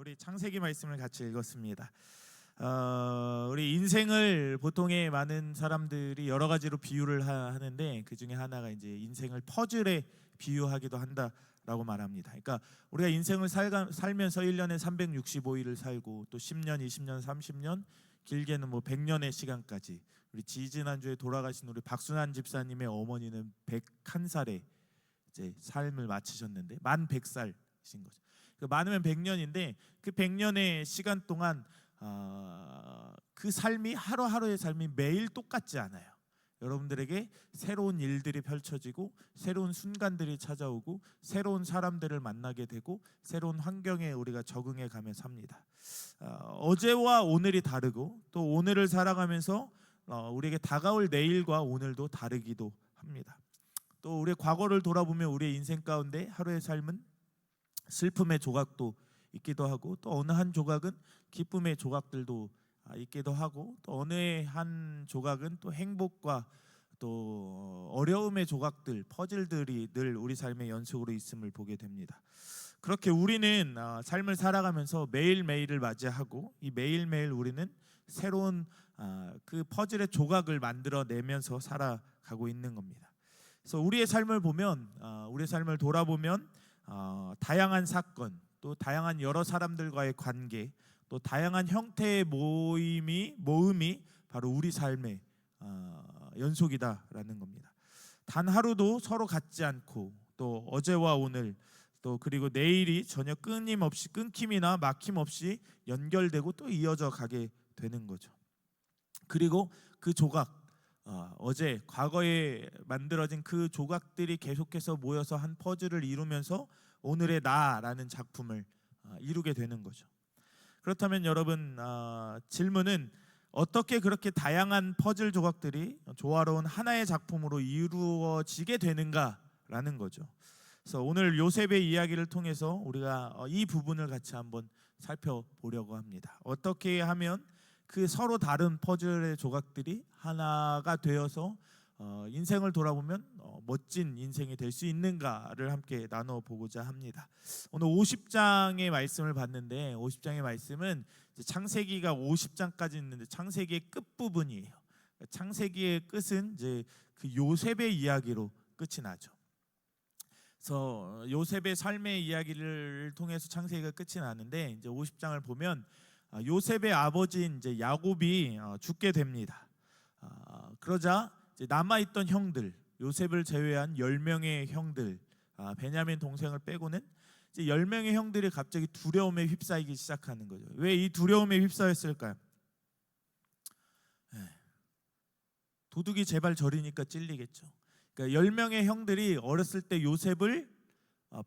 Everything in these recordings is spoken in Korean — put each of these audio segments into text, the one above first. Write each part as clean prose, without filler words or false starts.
우리 창세기 말씀을 같이 읽었습니다. 우리 인생을 보통의 많은 사람들이 여러 가지로 비유를 하는데 그 중에 하나가 이제 인생을 퍼즐에 비유하기도 한다라고 말합니다. 그러니까 우리가 인생을 살면서 1년에 365일을 살고 또 10년, 20년, 30년, 길게는 뭐 100년의 시간까지. 우리 지지난주에 돌아가신 우리 박순환 집사님의 어머니는 101살에 이제 삶을 마치셨는데 만 100살이신 거죠. 많으면 100년인데 그 100년의 시간 동안 그 삶이 하루하루의 삶이 매일 똑같지 않아요. 여러분들에게 새로운 일들이 펼쳐지고 새로운 순간들이 찾아오고 새로운 사람들을 만나게 되고 새로운 환경에 우리가 적응해 가며 삽니다. 어제와 오늘이 다르고 또 오늘을 살아가면서 우리에게 다가올 내일과 오늘도 다르기도 합니다. 또 우리의 과거를 돌아보면 우리의 인생 가운데 하루의 삶은 슬픔의 조각도 있기도 하고 또 어느 한 조각은 기쁨의 조각들도 있기도 하고 또 어느 한 조각은 또 행복과 또 어려움의 조각들, 퍼즐들이 늘 우리 삶의 연속으로 있음을 보게 됩니다. 그렇게 우리는 삶을 살아가면서 매일매일을 맞이하고 이 매일매일 우리는 새로운 그 퍼즐의 조각을 만들어내면서 살아가고 있는 겁니다. 그래서 우리의 삶을 보면 우리의 삶을 돌아보면 다양한 사건, 또 다양한 여러 사람들과의 관계, 또 다양한 형태의 모임이 바로 우리 삶의 연속이다라는 겁니다. 단 하루도 서로 같지 않고 또 어제와 오늘 또 그리고 내일이 전혀 끊김이나 막힘없이 연결되고 또 이어져 가게 되는 거죠. 그리고 그 조각, 어제 과거에 만들어진 그 조각들이 계속해서 모여서 한 퍼즐을 이루면서 오늘의 나라는 작품을 이루게 되는 거죠. 그렇다면 여러분, 질문은 어떻게 그렇게 다양한 퍼즐 조각들이 조화로운 하나의 작품으로 이루어지게 되는가라는 거죠. 그래서 오늘 요셉의 이야기를 통해서 우리가 이 부분을 같이 한번 살펴보려고 합니다. 어떻게 하면 그 서로 다른 퍼즐의 조각들이 하나가 되어서 인생을 돌아보면 멋진 인생이 될 수 있는가를 함께 나눠보고자 합니다. 오늘 50장의 말씀을 봤는데 50장의 말씀은 창세기가 50장까지 있는데 창세기의 끝부분이에요. 창세기의 끝은 이제 그 요셉의 이야기로 끝이 나죠. 그래서 요셉의 삶의 이야기를 통해서 창세기가 끝이 나는데 이제 50장을 보면 요셉의 아버지인 이제 야곱이 죽게 됩니다. 그러자 이제 남아있던 형들, 요셉을 제외한 10명의 형들, 베냐민 동생을 빼고는 이제 10명의 형들이 갑자기 두려움에 휩싸이기 시작하는 거죠. 왜 이 두려움에 휩싸였을까요? 도둑이 제발 저리니까 찔리겠죠. 그러니까 10명의 형들이 어렸을 때 요셉을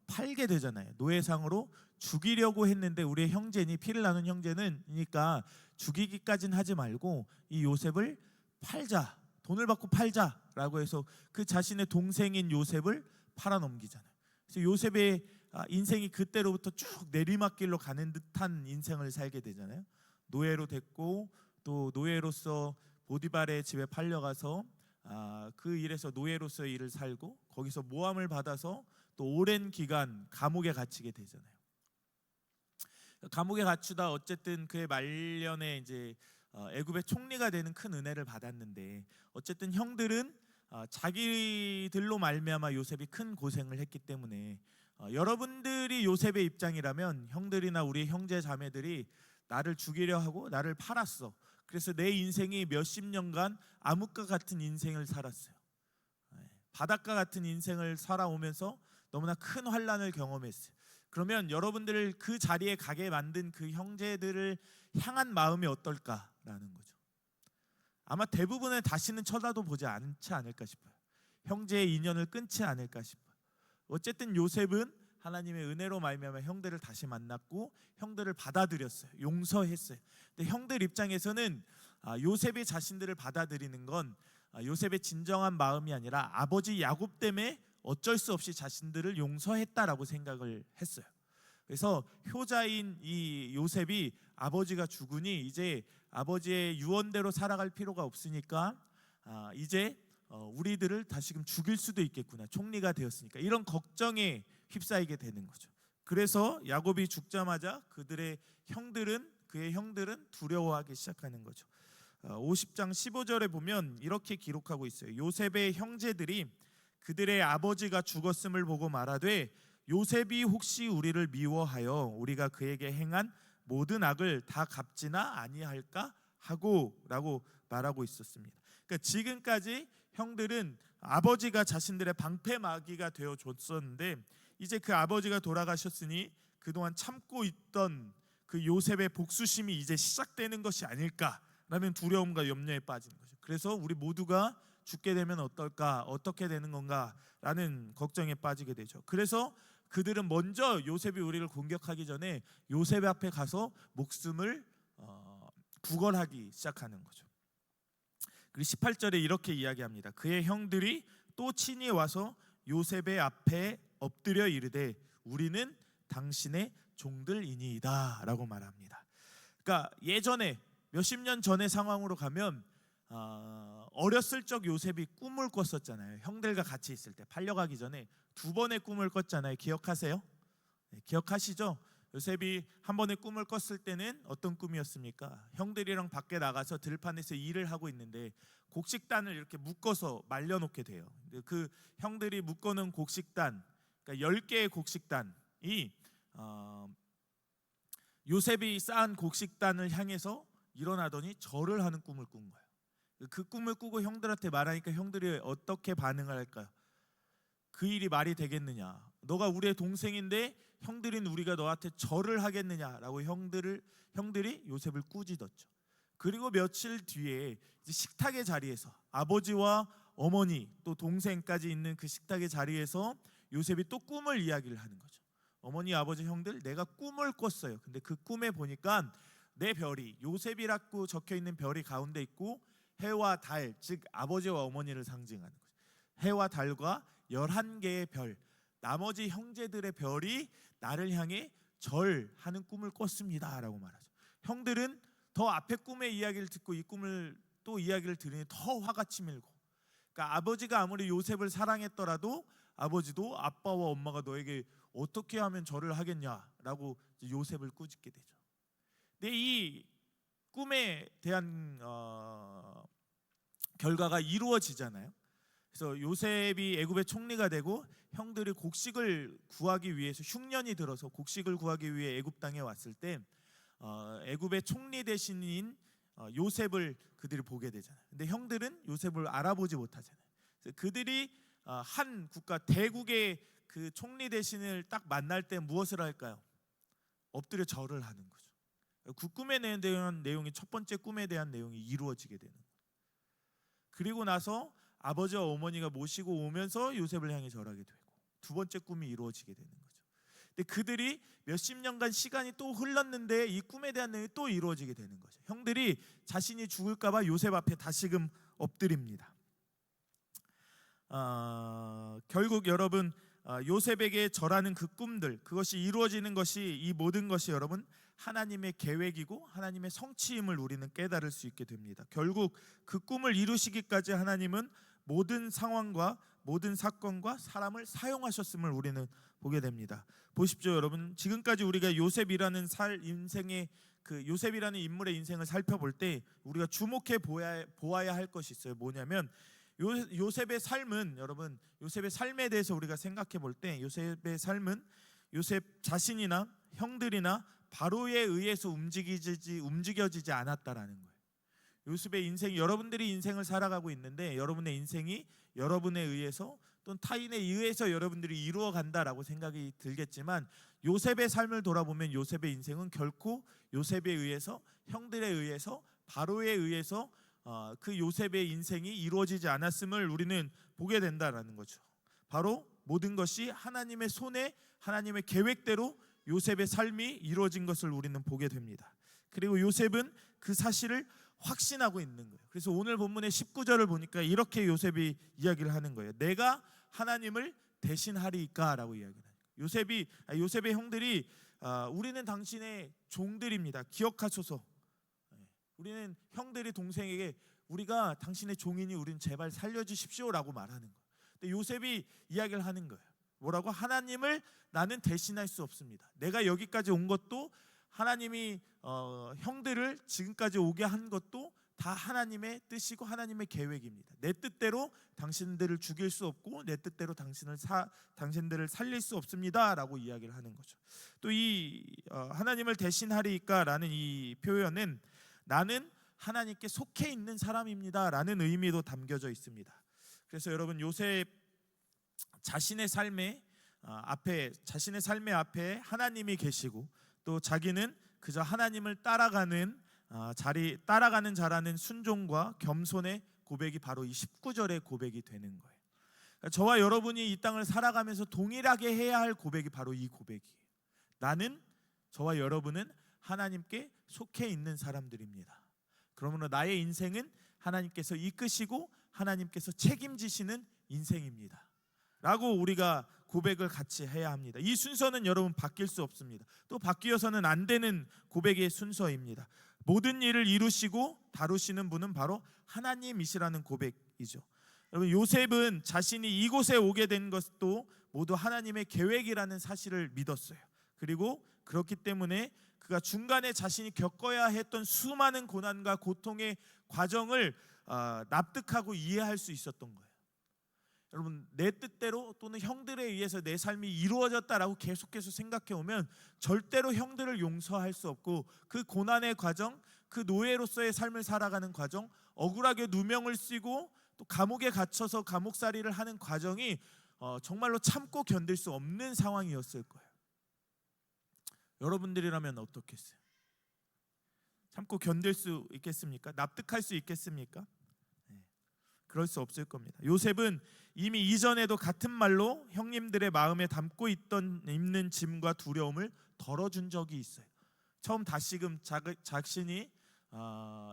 팔게 되잖아요. 노예상으로 죽이려고 했는데 우리의 형제니 피를 나눈 형제는니까 죽이기까지는 하지 말고 이 요셉을 팔자, 돈을 받고 팔자라고 해서 그 자신의 동생인 요셉을 팔아넘기잖아요. 그래서 요셉의 인생이 그때로부터 쭉 내리막길로 가는 듯한 인생을 살게 되잖아요. 노예로 됐고 또 노예로서 보디발의 집에 팔려가서 그 일에서 노예로서의 일을 살고 거기서 모함을 받아서 또 오랜 기간 감옥에 갇히게 되잖아요. 감옥에 갇히다 어쨌든 그의 말년에 이제 애굽의 총리가 되는 큰 은혜를 받았는데 어쨌든 형들은 자기들로 말미암아 요셉이 큰 고생을 했기 때문에 여러분들이 요셉의 입장이라면 형들이나 우리 형제 자매들이 나를 죽이려 하고 나를 팔았어. 그래서 내 인생이 몇십 년간 암흑과 같은 인생을 살았어요. 바닷가 같은 인생을 살아오면서 너무나 큰 환난을 경험했어요. 그러면 여러분들을 그 자리에 가게 만든 그 형제들을 향한 마음이 어떨까라는 거죠. 아마 대부분은 다시는 쳐다도 보지 않지 않을까 싶어요. 형제의 인연을 끊지 않을까 싶어요. 어쨌든 요셉은 하나님의 은혜로 말미암아 형들을 다시 만났고 형들을 받아들였어요. 용서했어요. 근데 형들 입장에서는 요셉이 자신들을 받아들이는 건 요셉의 진정한 마음이 아니라 아버지 야곱 때문에 어쩔 수 없이 자신들을 용서했다라고 생각을 했어요. 그래서 효자인 이 요셉이 아버지가 죽으니 이제 아버지의 유언대로 살아갈 필요가 없으니까 이제 우리들을 다시금 죽일 수도 있겠구나. 총리가 되었으니까 이런 걱정에 휩싸이게 되는 거죠. 그래서 야곱이 죽자마자 그의 형들은 두려워하기 시작하는 거죠. 50장 15절에 보면 이렇게 기록하고 있어요. 요셉의 형제들이 그들의 아버지가 죽었음을 보고 말하되 요셉이 혹시 우리를 미워하여 우리가 그에게 행한 모든 악을 다 갚지나 아니할까 하고 라고 말하고 있었습니다. 그러니까 지금까지 형들은 아버지가 자신들의 방패막이가 되어 줬었는데 이제 그 아버지가 돌아가셨으니 그동안 참고 있던 그 요셉의 복수심이 이제 시작되는 것이 아닐까라는 두려움과 염려에 빠지는 거죠. 그래서 우리 모두가 죽게 되면 어떨까, 어떻게 되는 건가라는 걱정에 빠지게 되죠. 그래서 그들은 먼저 요셉이 우리를 공격하기 전에 요셉 앞에 가서 목숨을 구걸하기 시작하는 거죠. 그리고 18절에 이렇게 이야기합니다. 그의 형들이 또 친히 와서 요셉의 앞에 엎드려 이르되 우리는 당신의 종들이니이다 라고 말합니다. 그러니까 예전에 몇십 년 전의 상황으로 가면 어렸을 적 요셉이 꿈을 꿨었잖아요. 형들과 같이 있을 때 팔려가기 전에 2번의 꿈을 꿨잖아요. 기억하세요? 네, 기억하시죠? 요셉이 한 번의 꿈을 꿨을 때는 어떤 꿈이었습니까? 형들이랑 밖에 나가서 들판에서 일을 하고 있는데 곡식단을 이렇게 묶어서 말려놓게 돼요. 그 형들이 묶어놓은 곡식단, 그러니까 10개의 곡식단이 요셉이 쌓은 곡식단을 향해서 일어나더니 절을 하는 꿈을 꾼 거예요. 그 꿈을 꾸고 형들한테 말하니까 형들이 어떻게 반응을 할까요? 그 일이 말이 되겠느냐? 너가 우리의 동생인데 형들인 우리가 너한테 절을 하겠느냐라고 형들이 요셉을 꾸짖었죠. 그리고 며칠 뒤에 이제 식탁의 자리에서 아버지와 어머니 또 동생까지 있는 그 식탁의 자리에서 요셉이 또 꿈을 이야기를 하는 거죠. 어머니, 아버지, 형들, 내가 꿈을 꿨어요. 근데 그 꿈에 보니까 내 별이 요셉이라고 적혀 있는 별이 가운데 있고 해와 달, 즉 아버지와 어머니를 상징하는 거죠. 해와 달과 11개의 별, 나머지 형제들의 별이 나를 향해 절하는 꿈을 꿨습니다 라고 말하죠. 형들은 더 앞에 꿈의 이야기를 듣고 이 꿈을 또 이야기를 들으니 더 화가 치밀고, 그러니까 아버지가 아무리 요셉을 사랑했더라도 아버지도 아빠와 엄마가 너에게 어떻게 하면 절을 하겠냐라고 요셉을 꾸짖게 되죠. 근데 이 꿈에 대한 결과가 이루어지잖아요. 그래서 요셉이 애굽의 총리가 되고 형들이 곡식을 구하기 위해서 흉년이 들어서 곡식을 구하기 위해 애굽 땅에 왔을 때 애굽의 총리 대신인 요셉을 그들이 보게 되잖아요. 근데 형들은 요셉을 알아보지 못하잖아요. 그래서 그들이 한 국가 대국의 그 총리 대신을 딱 만날 때 무엇을 할까요? 엎드려 절을 하는 거죠. 그 꿈에 대한 내용이 첫 번째 꿈에 대한 내용이 이루어지게 되는 거예요. 그리고 나서 아버지와 어머니가 모시고 오면서 요셉을 향해 절하게 되고 두 번째 꿈이 이루어지게 되는 거죠. 근데 그들이 몇십 년간 시간이 또 흘렀는데 이 꿈에 대한 내용이 또 이루어지게 되는 거죠. 형들이 자신이 죽을까 봐 요셉 앞에 다시금 엎드립니다. 결국 여러분 요셉에게 절하는 그 꿈들, 그것이 이루어지는 것이, 이 모든 것이 여러분 하나님의 계획이고 하나님의 성취임을 우리는 깨달을 수 있게 됩니다. 결국 그 꿈을 이루시기까지 하나님은 모든 상황과 모든 사건과 사람을 사용하셨음을 우리는 보게 됩니다. 보십시오, 여러분. 지금까지 우리가 요셉이라는 인생의 그 요셉이라는 인물의 인생을 살펴볼 때 우리가 주목해 보아야 할 것이 있어요. 뭐냐면 요셉의 삶은, 여러분, 요셉의 삶에 대해서 우리가 생각해 볼 때 요셉의 삶은 요셉 자신이나 형들이나 바로에 의해서 움직여지지 않았다라는 거예요. 요셉의 인생, 여러분들이 인생을 살아가고 있는데 여러분의 인생이 여러분에 의해서 또는 타인에 의해서 여러분들이 이루어 간다라고 생각이 들겠지만 요셉의 삶을 돌아보면 요셉의 인생은 결코 요셉에 의해서, 형들에 의해서, 바로에 의해서 그 요셉의 인생이 이루어지지 않았음을 우리는 보게 된다라는 거죠. 바로 모든 것이 하나님의 손에, 하나님의 계획대로 요셉의 삶이 이루어진 것을 우리는 보게 됩니다. 그리고 요셉은 그 사실을 확신하고 있는 거예요. 그래서 오늘 본문의 19절을 보니까 이렇게 요셉이 이야기를 하는 거예요. 내가 하나님을 대신하리까라고 이야기를 해요. 요셉의 형들이 우리는 당신의 종들입니다. 기억하소서. 우리는 형들이 동생에게 우리가 당신의 종이니 우리는 제발 살려주십시오라고 말하는 거예요. 근데 요셉이 이야기를 하는 거예요. 뭐라고? 하나님을 나는 대신할 수 없습니다. 내가 여기까지 온 것도 하나님이 형들을 지금까지 오게 한 것도 다 하나님의 뜻이고 하나님의 계획입니다. 내 뜻대로 당신들을 죽일 수 없고 내 뜻대로 당신들을 살릴 수 없습니다라고 이야기를 하는 거죠. 또 이 하나님을 대신하리까라는 이 표현은 나는 하나님께 속해 있는 사람입니다라는 의미도 담겨져 있습니다. 그래서 여러분 요셉 자신의 삶의 앞에 하나님이 계시고 또 자기는 그저 하나님을 따라가는 자라는 순종과 겸손의 고백이 바로 이 19절의 고백이 되는 거예요. 그러니까 저와 여러분이 이 땅을 살아가면서 동일하게 해야 할 고백이 바로 이 고백이에요. 저와 여러분은 하나님께 속해 있는 사람들입니다. 그러므로 나의 인생은 하나님께서 이끄시고 하나님께서 책임지시는 인생입니다 라고 우리가 고백을 같이 해야 합니다. 이 순서는 여러분 바뀔 수 없습니다. 또 바뀌어서는 안 되는 고백의 순서입니다. 모든 일을 이루시고 다루시는 분은 바로 하나님이시라는 고백이죠. 여러분 요셉은 자신이 이곳에 오게 된 것도 모두 하나님의 계획이라는 사실을 믿었어요. 그리고 그렇기 때문에 그가 중간에 자신이 겪어야 했던 수많은 고난과 고통의 과정을 납득하고 이해할 수 있었던 거예요. 여러분 내 뜻대로 또는 형들에 의해서 내 삶이 이루어졌다라고 계속해서 생각해 오면 절대로 형들을 용서할 수 없고 그 고난의 과정, 그 노예로서의 삶을 살아가는 과정, 억울하게 누명을 쓰고 또 감옥에 갇혀서 감옥살이를 하는 과정이 정말로 참고 견딜 수 없는 상황이었을 거예요. 여러분들이라면 어떻겠어요? 참고 견딜 수 있겠습니까? 납득할 수 있겠습니까? 그럴 수 없을 겁니다. 요셉은 이미 이전에도 같은 말로 형님들의 마음에 담고 있는 짐과 두려움을 덜어준 적이 있어요. 처음 다시금 자신이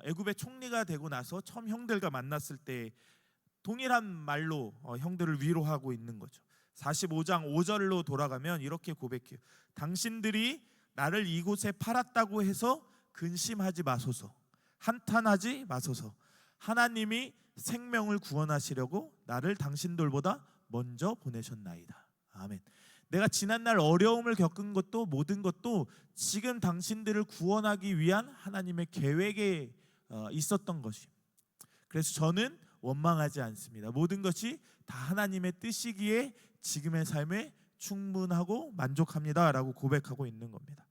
애굽의 총리가 되고 나서 처음 형들과 만났을 때 동일한 말로 형들을 위로하고 있는 거죠. 45장 5절로 돌아가면 이렇게 고백해요. 당신들이 나를 이곳에 팔았다고 해서 근심하지 마소서, 한탄하지 마소서. 하나님이 생명을 구원하시려고 나를 당신들보다 먼저 보내셨나이다. 아멘. 내가 지난날 어려움을 겪은 것도 모든 것도 지금 당신들을 구원하기 위한 하나님의 계획에 있었던 것이. 그래서 저는 원망하지 않습니다. 모든 것이 다 하나님의 뜻이기에 지금의 삶에 충분하고 만족합니다라고 고백하고 있는 겁니다.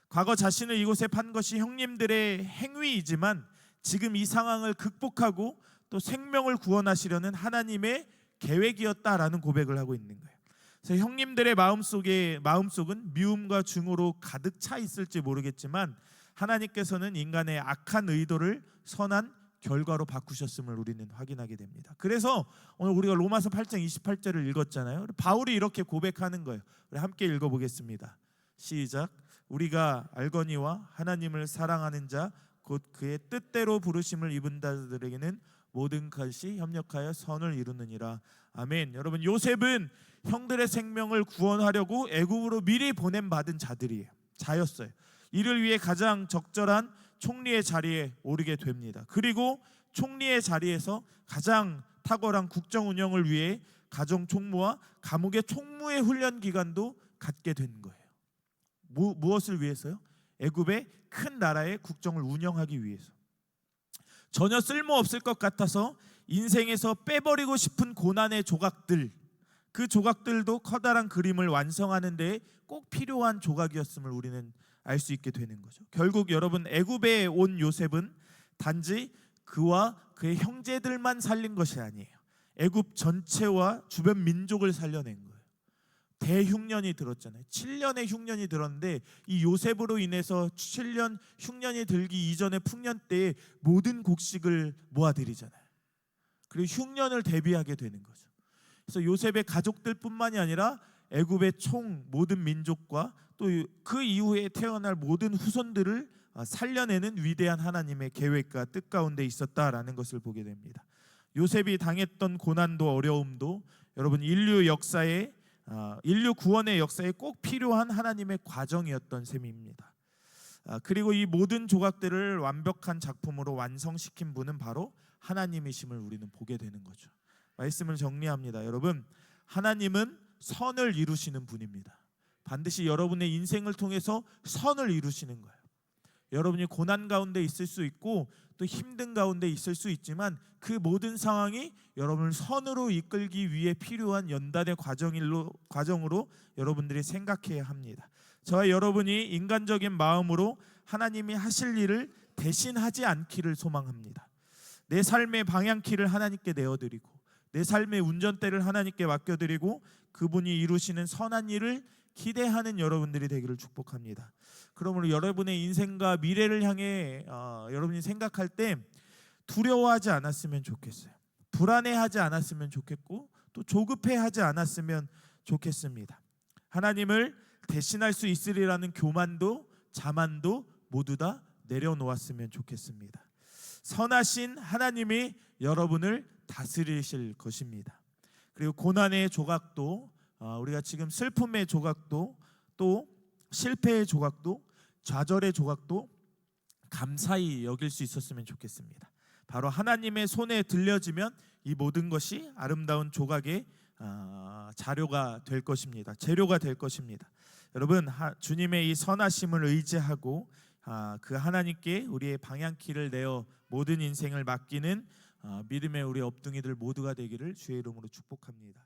과거 자신을 이곳에 판 것이 형님들의 행위이지만 지금 이 상황을 극복하고 또 생명을 구원하시려는 하나님의 계획이었다라는 고백을 하고 있는 거예요. 그래서 형님들의 마음속은 미움과 증오로 가득 차 있을지 모르겠지만 하나님께서는 인간의 악한 의도를 선한 결과로 바꾸셨음을 우리는 확인하게 됩니다. 그래서 오늘 우리가 로마서 8장 28절을 읽었잖아요. 바울이 이렇게 고백하는 거예요. 우리 함께 읽어보겠습니다. 시작. 우리가 알거니와 하나님을 사랑하는 자 곧 그의 뜻대로 부르심을 입은 자들에게는 모든 것이 협력하여 선을 이루느니라. 아멘. 여러분 요셉은 형들의 생명을 구원하려고 애굽으로 미리 보냄받은 자였어요. 이를 위해 가장 적절한 총리의 자리에 오르게 됩니다. 그리고 총리의 자리에서 가장 탁월한 국정 운영을 위해 가정 총무와 감옥의 총무의 훈련 기간도 갖게 된 거예요. 무엇을 위해서요? 애굽의 큰 나라의 국정을 운영하기 위해서. 전혀 쓸모없을 것 같아서 인생에서 빼버리고 싶은 고난의 조각들, 그 조각들도 커다란 그림을 완성하는 데 꼭 필요한 조각이었음을 우리는 알 수 있게 되는 거죠. 결국 여러분 애굽에 온 요셉은 단지 그와 그의 형제들만 살린 것이 아니에요. 애굽 전체와 주변 민족을 살려낸 거예요. 대흉년이 들었잖아요. 7년의 흉년이 들었는데 이 요셉으로 인해서 7년 흉년이 들기 이전의 풍년 때에 모든 곡식을 모아들이잖아요. 그리고 흉년을 대비하게 되는 거죠. 그래서 요셉의 가족들뿐만이 아니라 애굽의 모든 민족과 또 그 이후에 태어날 모든 후손들을 살려내는 위대한 하나님의 계획과 뜻 가운데 있었다라는 것을 보게 됩니다. 요셉이 당했던 고난도 어려움도 여러분 인류 구원의 역사에 꼭 필요한 하나님의 과정이었던 셈입니다. 그리고 이 모든 조각들을 완벽한 작품으로 완성시킨 분은 바로 하나님이심을 우리는 보게 되는 거죠. 말씀을 정리합니다. 여러분 하나님은 선을 이루시는 분입니다. 반드시 여러분의 인생을 통해서 선을 이루시는 거예요. 여러분이 고난 가운데 있을 수 있고 또 힘든 가운데 있을 수 있지만 그 모든 상황이 여러분을 선으로 이끌기 위해 필요한 연단의 과정으로 여러분들이 생각해야 합니다. 저와 여러분이 인간적인 마음으로 하나님이 하실 일을 대신하지 않기를 소망합니다. 내 삶의 방향키를 하나님께 내어드리고 내 삶의 운전대를 하나님께 맡겨드리고 그분이 이루시는 선한 일을 기대하는 여러분들이 되기를 축복합니다. 그러므로 여러분의 인생과 미래를 향해 여러분이 생각할 때 두려워하지 않았으면 좋겠어요. 불안해하지 않았으면 좋겠고 또 조급해하지 않았으면 좋겠습니다. 하나님을 대신할 수 있으리라는 교만도 자만도 모두 다 내려놓았으면 좋겠습니다. 선하신 하나님이 여러분을 다스리실 것입니다. 그리고 고난의 조각도 우리가 지금 슬픔의 조각도 또 실패의 조각도 좌절의 조각도 감사히 여길 수 있었으면 좋겠습니다. 바로 하나님의 손에 들려지면 이 모든 것이 아름다운 조각의 자료가 될 것입니다. 재료가 될 것입니다. 여러분 주님의 이 선하심을 의지하고 그 하나님께 우리의 방향키를 내어 모든 인생을 맡기는 믿음의 우리 업둥이들 모두가 되기를 주의 이름으로 축복합니다.